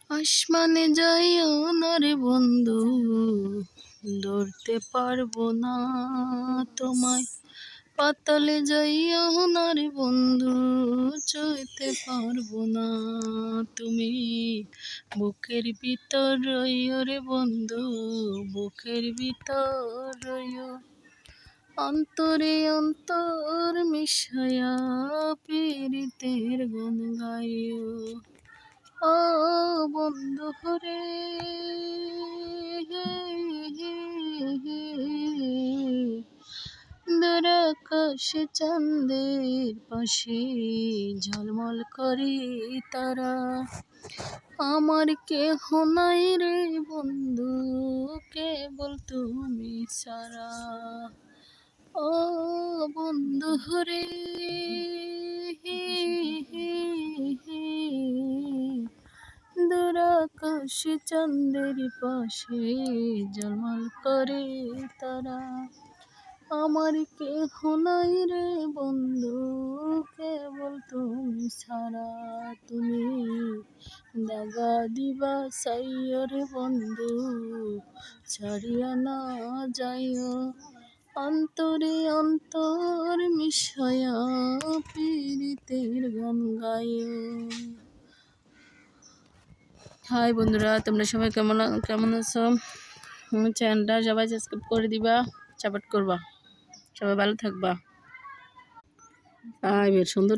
আসমানে যাইও না রে বন্ধু, ধরতে পারবো না তোমায়। পাতালে যাইও না রে বন্ধু, ছুঁইতে পারবো না। তুমি বুকের ভিতর রইও রে বন্ধু, বুকের ভিতর রইও। অন্তরে অন্তর মিশায়া পীড়িতের গান গাইও। ও বন্ধু রে, দূর আকাশে চাঁদের পাশে ঝলমল করে তারা। আমার কেহ নাই রে বন্ধু, কেবল তুমি ছাড়া। ও বন্ধু রে, দূর আকাশে চাঁদের পাশে ঝলমল করে তারা। আমার কেহ নাই রে বন্ধু, কেবল তুমি ছাড়া। তুমি দাগা দিবা চাইও রে বন্ধু, ছাড়িয়া না যাইও। অন্তরে অন্তর মিশায়া পীড়িতের গান গাইও। হাই বন্ধুরা, তোমরা সবাই কেমন কেমন আছো? চ্যানেলটা সবাই সাবস্ক্রাইব করে দিবা, সাপোর্ট করবা। সবাই ভালো থাকবা। বেশ সুন্দর